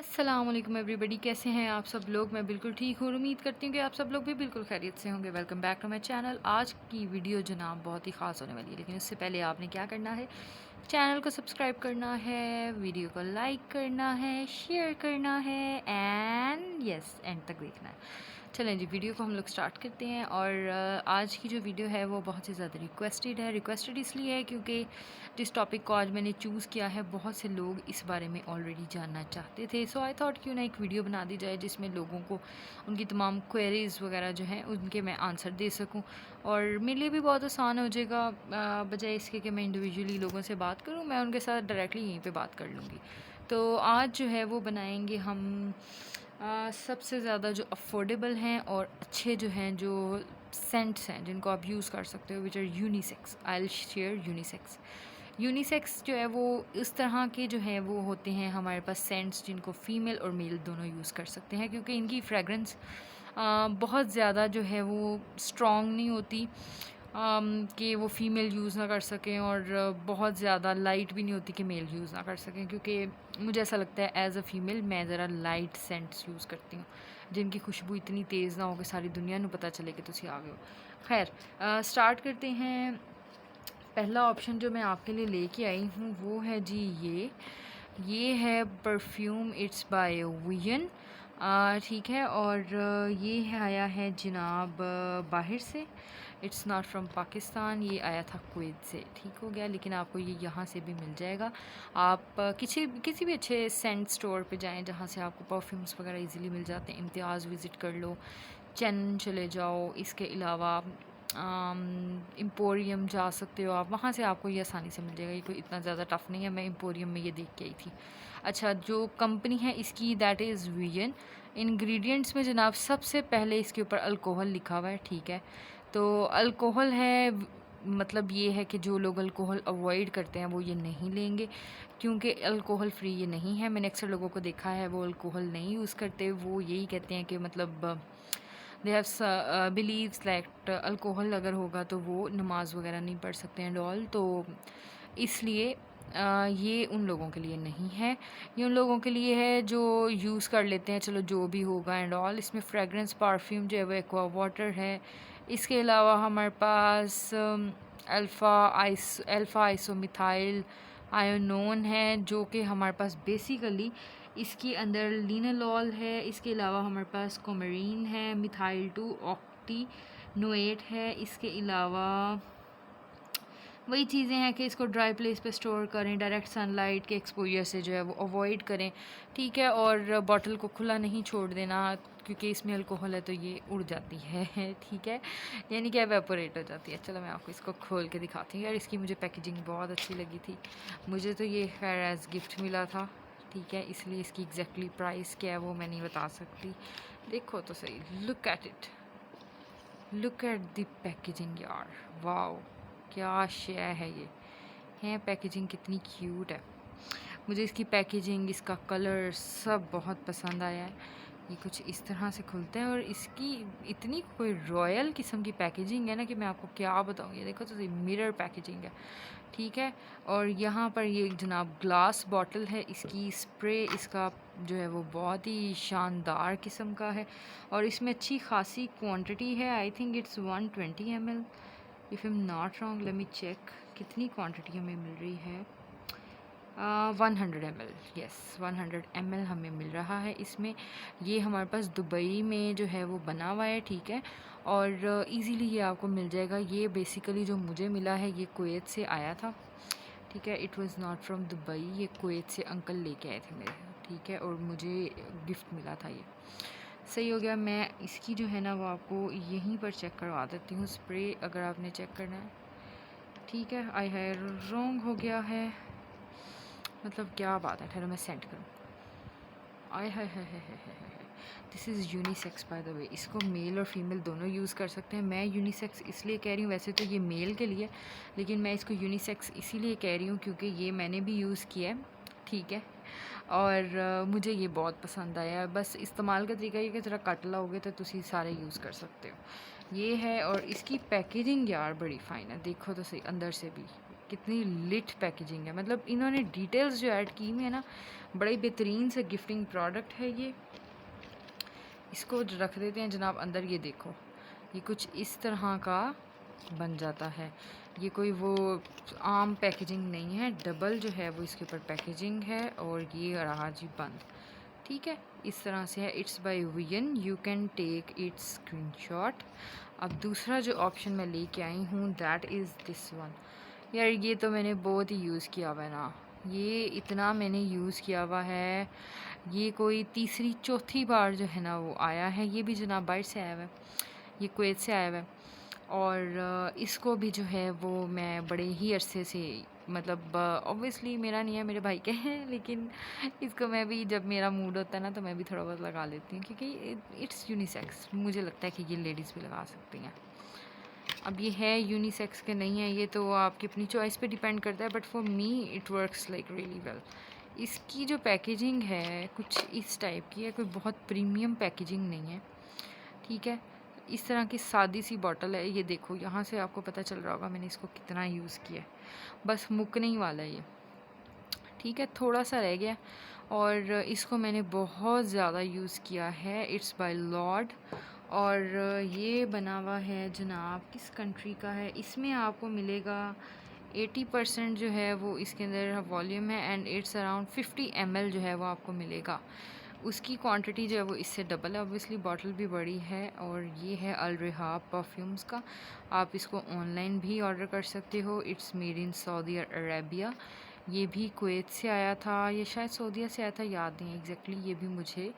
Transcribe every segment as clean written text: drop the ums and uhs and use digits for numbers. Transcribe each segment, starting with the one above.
अस्सलामुअलैकुम एवरीबॉडी, कैसे हैं आप सब लोग। मैं बिल्कुल ठीक हूँ। उम्मीद करती हूँ कि आप सब लोग भी बिल्कुल खैरियत से होंगे। Welcome back to my channel. आज की वीडियो जनाब बहुत ही ख़ास होने वाली है, लेकिन उससे पहले आपने क्या करना है, चैनल को सब्सक्राइब करना है, वीडियो को लाइक करना है, शेयर करना है एंड यस एंड तक देखना है। चलें जी, वीडियो को हम लोग स्टार्ट करते हैं। और आज की जो वीडियो है वो बहुत ही ज़्यादा रिक्वेस्टेड है। रिक्वेस्टेड इसलिए है क्योंकि जिस टॉपिक को आज मैंने चूज़ किया है, बहुत से लोग इस बारे में ऑलरेडी जानना चाहते थे। सो आई थॉट क्यों ना एक वीडियो बना दी जाए जिसमें लोगों को उनकी तमाम क्वेरीज़ वगैरह जो हैं उनके मैं आंसर दे सकूं। और मेरे लिए भी बहुत आसान हो जाएगा, बजाय इसके कि मैं इंडिविजुअली लोगों से बात करूं, मैं उनके साथ डायरेक्टली यहीं पे बात कर लूँगी। तो आज जो है वो बनाएंगे हम सबसे ज़्यादा जो अफोर्डेबल हैं और अच्छे जो हैं, जो सेंट्स हैं जिनको आप यूज़ कर सकते हो, which are unisex. I will share unisex. Unisex जो है वो इस तरह के जो है वो होते हैं हमारे पास सेंट्स जिनको फ़ीमेल और मेल दोनों यूज़ कर सकते हैं, क्योंकि इनकी फ्रेगरेंस बहुत ज़्यादा जो है वो स्ट्रॉन्ग नहीं होती, कि वो फ़ीमेल यूज़ ना कर सकें, और बहुत ज़्यादा लाइट भी नहीं होती कि मेल यूज़ ना कर सकें। क्योंकि मुझे ऐसा लगता है एज़ अ फ़ीमेल मैं ज़रा लाइट सेंट्स यूज़ करती हूँ, जिनकी खुशबू इतनी तेज़ ना हो कि सारी दुनिया को पता चले कि तुसी आ गए हो। खैर, स्टार्ट करते हैं। पहला ऑप्शन जो मैं आपके लिए लेके आई हूँ वो है जी ये है परफ्यूम। इट्स बाय वियन, ठीक है। और ये है आया है जनाब बाहर से। इट्स नॉट फ्रॉम पाकिस्तान, ये आया था कुवैत से। ठीक हो गया, लेकिन आपको ये यहाँ से भी मिल जाएगा। आप किसी भी अच्छे सेंट स्टोर पे जाएं जहाँ से आपको परफ्यूम्स वगैरह इजीली मिल जाते हैं। इम्तियाज़ विज़िट कर लो, चैन चले जाओ। इसके अलावा एम्पोरियम जा सकते हो आप, वहाँ से आपको ये आसानी से मिल जाएगा। ये कोई इतना ज़्यादा टफ़ नहीं है। मैं एम्पोरियम में ये देख के आई थी। अच्छा, जो कंपनी है इसकी दैट इज़ वियन। इंग्रेडिएंट्स में जनाब सबसे पहले इसके ऊपर अल्कोहल लिखा हुआ है, ठीक है। तो अल्कोहल है, मतलब ये है कि जो लोग अल्कोहल अवॉइड करते हैं वो ये नहीं लेंगे, क्योंकि अल्कोहल फ्री ये नहीं है। मैंने अक्सर लोगों को देखा है वो अल्कोहल नहीं यूज़ करते। वो यही कहते हैं कि मतलब they have believes that alcohol अगर होगा तो वो नमाज वगैरह नहीं पढ़ सकते एंड ऑल। तो इसलिए ये उन लोगों के लिए नहीं है। ये उन लोगों के लिए है जो यूज़ कर लेते हैं, चलो जो भी होगा एंड ऑल। इसमें फ्रेगरेंस परफ्यूम जो है वो एक्वा वाटर है। इसके अलावा हमारे पास अल्फ़ा आइसोमिथाइल आयोनोन है, जो कि हमारे पास बेसिकली इसके अंदर लिनोलॉल है। इसके अलावा हमारे पास कोमरीन है, मिथाइल 2 ऑक्टी नोएट है। इसके अलावा वही चीज़ें हैं कि इसको ड्राई प्लेस पे स्टोर करें, डायरेक्ट सनलाइट के एक्सपोजर से जो है वो अवॉइड करें, ठीक है। और बॉटल को खुला नहीं छोड़ देना, क्योंकि इसमें अल्कोहल है तो ये उड़ जाती है ठीक है, यानी कि एवेपोरेट हो जाती है। चलो मैं आपको इसको खोल के दिखाती हूँ। यार इसकी मुझे पैकेजिंग बहुत अच्छी लगी थी। मुझे तो ये खैर एज़ गिफ्ट मिला था, ठीक है, इसलिए इसकी एग्जैक्टली प्राइस क्या है वो मैं नहीं बता सकती। देखो तो सही, look at it, look at the packaging यार, वाओ क्या शे है ये। है पैकेजिंग कितनी क्यूट है। मुझे इसकी पैकेजिंग, इसका कलर सब बहुत पसंद आया है। ये कुछ इस तरह से खुलता है और इसकी इतनी कोई रॉयल किस्म की पैकेजिंग है ना कि मैं आपको क्या बताऊँ। ये देखो तो मिरर पैकेजिंग है, ठीक है। और यहाँ पर ये जनाब ग्लास बॉटल है। इसकी स्प्रे, इसका जो है वो बहुत ही शानदार किस्म का है और इसमें अच्छी खासी क्वांटिटी है। I think it's 120 ml, if I am not wrong. Let me check कितनी क्वांटिटी हमें मिल रही है। 100 ml, यस 100 ml हमें मिल रहा है इसमें। ये हमारे पास दुबई में जो है वो बना हुआ है, ठीक है। और इजीली ये आपको मिल जाएगा। ये बेसिकली जो मुझे मिला है ये कुवैत से आया था, ठीक है। It was not from Dubai, ये कुवैत से अंकल लेके आए थे मेरे, ठीक है। और मुझे गिफ्ट मिला था ये। सही हो गया। मैं इसकी जो है ना वो आपको यहीं पर चेक करवा देती हूँ, स्प्रे अगर आपने चेक करना है, ठीक है। आई है रॉन्ग हो गया है, मतलब क्या बात है। ठहरो मैं सेंड करूँ। I hi hi hi hi hi hi. This is unisex by the way. इसको मेल और फीमेल दोनों यूज़ कर सकते हैं। मैं यूनिसेक्स इसलिए कह रही हूँ, वैसे तो ये मेल के लिए, लेकिन मैं इसको यूनिसेक्स इसीलिए कह रही हूँ क्योंकि ये मैंने भी यूज़ किया है, ठीक है। और मुझे ये बहुत पसंद आया। बस इस्तेमाल का तरीका ये कि ज़रा कट लाओगे तो तुसी सारे यूज़ कर सकते हो। ये है। और इसकी पैकेजिंग यार बड़ी फ़ाइन है, देखो तो सही अंदर से भी कितनी लिट पैकेजिंग है। मतलब इन्होंने डिटेल्स जो ऐड की हुई है ना बड़ा ही बेहतरीन से गिफ्टिंग प्रोडक्ट है ये। इसको रख देते हैं जनाब अंदर। ये देखो, ये कुछ इस तरह का बन जाता है। ये कोई वो आम पैकेजिंग नहीं है, डबल जो है वो इसके ऊपर पैकेजिंग है, और ये रहा जी बंद। ठीक है, इस तरह से है। इट्स बाय वियन, you can take its screenshot. अब दूसरा जो ऑप्शन मैं लेके आई हूँ दैट इज़ दिस वन। यार ये तो मैंने बहुत ही यूज़ किया हुआ है ना, ये इतना मैंने यूज़ किया हुआ है। ये कोई तीसरी चौथी बार जो है ना वो आया है। ये भी जनाब बाहर से आया हुआ है, ये कुवैत से आया हुआ है। और इसको भी जो है वो मैं बड़े ही अरसे से, मतलब ऑब्वियसली मेरा नहीं है, मेरे भाई के हैं, लेकिन इसको मैं भी जब मेरा मूड होता है ना तो मैं भी थोड़ा बहुत लगा लेती हूँ, क्योंकि इट्स यूनिसेक्स। मुझे लगता है कि ये लेडीज़ भी लगा सकती हैं। अब ये है यूनिसेक्स के नहीं है, ये तो आपकी अपनी चॉइस पे डिपेंड करता है, but for me it works like really well. इसकी जो पैकेजिंग है कुछ इस टाइप की है, कोई बहुत प्रीमियम पैकेजिंग नहीं है। ठीक है, इस तरह की सादी सी बॉटल है। ये देखो, यहाँ से आपको पता चल रहा होगा मैंने इसको कितना यूज़ किया है। बस मुकने ही वाला है ये। ठीक है, थोड़ा सा रह गया, और इसको मैंने बहुत ज़्यादा यूज़ किया है। इट्स बाय लॉर्ड, और ये बना हुआ है जनाब, किस कंट्री का है। इसमें आपको मिलेगा 80% जो है वो इसके अंदर वॉल्यूम है, एंड इट्स अराउंड 50 ml जो है वो आपको मिलेगा। उसकी क्वांटिटी जो है वो इससे डबल है। ऑब्वियसली बॉटल भी बड़ी है। और ये है अल रिहाब परफ्यूम्स का। आप इसको ऑनलाइन भी ऑर्डर कर सकते हो। It's made in Saudi Arabia. ये भी कुवैत से आया था, ये शायद सऊदीया से आया था, याद नहीं एग्जैक्टली। ये भी मुझे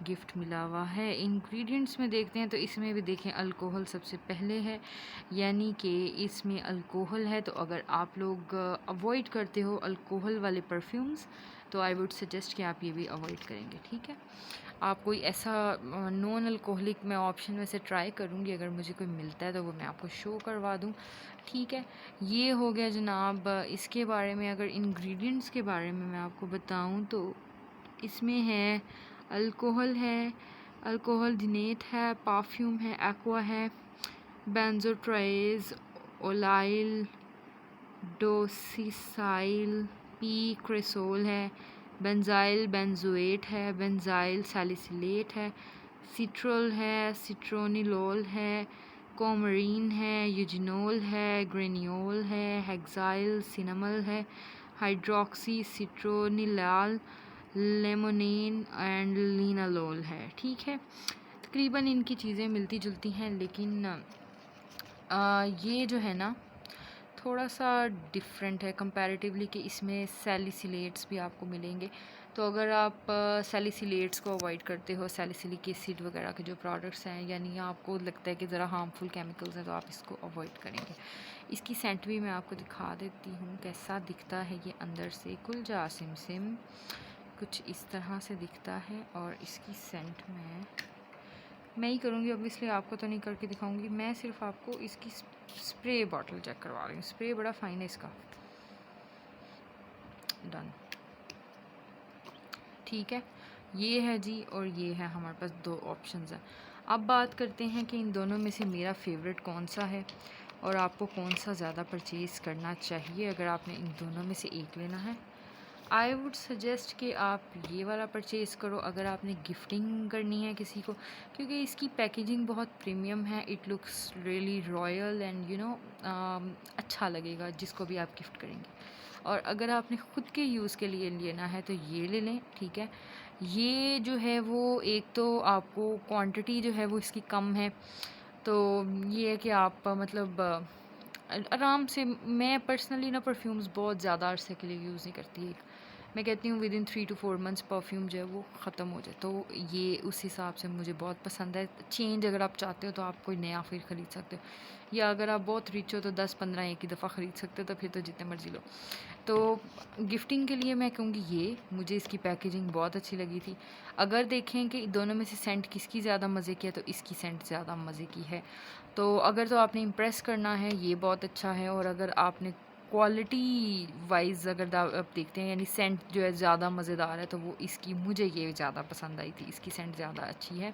गिफ्ट मिला हुआ है। इंग्रेडिएंट्स में देखते हैं तो इसमें भी देखें, अल्कोहल सबसे पहले है, यानी कि इसमें अल्कोहल है। तो अगर आप लोग अवॉइड करते हो अल्कोहल वाले परफ्यूम्स तो आई वुड सजेस्ट कि आप ये भी अवॉइड करेंगे। ठीक है, आप कोई ऐसा नॉन अल्कोहलिक मैं ऑप्शन में से ट्राई करूँगी, अगर मुझे कोई मिलता है तो वो मैं आपको शो करवा दूँ। ठीक है, ये हो गया जनाब। इसके बारे में अगर इंग्रेडिएंट्स के बारे में मैं आपको बताऊँ तो इसमें है अल्कोहल है, अल्कोहल दिनेट है, परफ्यूम है, एक्वा है, बेंजोट्राइज, ओलाइल, डोसिसाइल, पी क्रेसोल है, बेंजाइल बेंजोएट है, बेंजाइल सैलिसिलेट है, सिट्रोल है, सिट्रोनिलोल है, कोमरीन है, यूजिनोल है, ग्रेनियोल है, हेक्साइल सिनेमल है, हाइड्रोक्सी सिट्रोनिलाल, लेमोनिन एंड लिनालोल है। ठीक है, तकरीबन इनकी चीज़ें मिलती जुलती हैं, लेकिन ये जो है ना थोड़ा सा डिफरेंट है कंपैरेटिवली, कि इसमें सैलिसिलेट्स भी आपको मिलेंगे। तो अगर आप सैलिसिलेट्स को अवॉइड करते हो, सैलिसिलिक एसिड वगैरह के जो प्रोडक्ट्स हैं, यानी आपको लगता है कि ज़रा हार्मफुल केमिकल्स हैं, तो आप इसको अवॉइड करेंगे। इसकी सेंट भी मैं आपको दिखा देती हूँ कैसा दिखता है ये अंदर से। कुलजा सिमसिम कुछ इस तरह से दिखता है, और इसकी सेंट मैं ही करूँगी, ऑब्वियसली आपको तो नहीं करके दिखाऊंगी। मैं सिर्फ आपको इसकी स्प्रे बॉटल चेक करवा रही हूँ। स्प्रे बड़ा फाइन है इसका। डन, ठीक है, ये है जी, और ये है। हमारे पास दो ऑप्शंस हैं। अब बात करते हैं कि इन दोनों में से मेरा फेवरेट कौन सा है, और आपको कौन सा ज़्यादा परचेज़ करना चाहिए अगर आपने इन दोनों में से एक लेना है। आई वुड सजेस्ट कि आप ये वाला परचेज़ करो अगर आपने गिफ्टिंग करनी है किसी को, क्योंकि इसकी पैकेजिंग बहुत प्रीमियम है। It looks really royal and you know अच्छा लगेगा जिसको भी आप गिफ्ट करेंगे। और अगर आपने ख़ुद के यूज़ के लिए लेना है तो ये ले लें। ठीक है, ये जो है वो एक तो आपको क्वांटिटी जो है वो इसकी कम है, तो ये है कि आप मतलब आराम से। मैं पर्सनली ना परफ्यूम्स बहुत ज़्यादा अरसे के लिए यूज़ नहीं करती। मैं कहती हूँ with in 3 to 4 months perfume जो है वो ख़त्म हो जाए, तो ये उस हिसाब से मुझे बहुत पसंद है। चेंज अगर आप चाहते हो तो आप कोई नया फिर ख़रीद सकते हो, या अगर आप बहुत रिच हो तो 10-15 एक ही दफ़ा ख़रीद सकते हो, तो फिर तो जितने मर्जी लो। तो गिफ्टिंग के लिए मैं कहूँगी ये, मुझे इसकी पैकेजिंग बहुत अच्छी लगी थी। अगर देखें कि दोनों में से सेंट किसकी ज़्यादा मज़े की है, तो इसकी सेंट ज़्यादा मज़े की है। तो अगर तो आपने इम्प्रेस करना है, ये बहुत अच्छा है। और अगर आपने क्वालिटी वाइज अगर आप देखते हैं, यानी सेंट जो है ज़्यादा मज़ेदार है, तो वो इसकी मुझे ये ज़्यादा पसंद आई थी, इसकी सेंट ज़्यादा अच्छी है।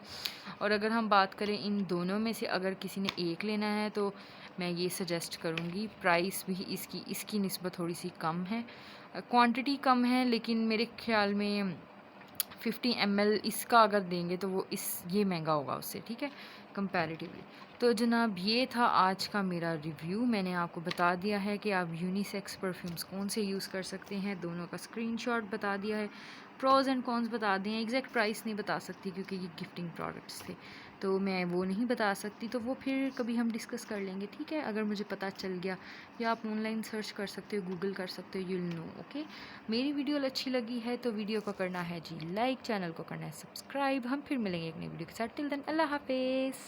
और अगर हम बात करें इन दोनों में से अगर किसी ने एक लेना है तो मैं ये सजेस्ट करूँगी, प्राइस भी इसकी निस्बत थोड़ी सी कम है, क्वांटिटी कम है, लेकिन मेरे ख़्याल में 50 ml इसका अगर देंगे तो वो ये महंगा होगा उससे, ठीक है, कंपैरेटिवली। तो जनाब ये था आज का मेरा रिव्यू। मैंने आपको बता दिया है कि आप यूनिसेक्स परफ्यूम्स कौन से यूज़ कर सकते हैं, दोनों का स्क्रीनशॉट बता दिया है, प्रोज एंड कॉन्स बता दिए हैं। एग्जैक्ट प्राइस नहीं बता सकती क्योंकि ये गिफ्टिंग प्रोडक्ट्स थे, तो मैं वो नहीं बता सकती, तो वो फिर कभी हम डिस्कस कर लेंगे, ठीक है। अगर मुझे पता चल गया, या आप ऑनलाइन सर्च कर सकते हो, गूगल कर सकते हो, यूल नो, ओके। मेरी वीडियो अच्छी लगी है तो वीडियो को करना है जी लाइक, चैनल को करना है सब्सक्राइब। हम फिर मिलेंगे एक नई वीडियो के साथ। टिल देन अल्लाह हाफिज़।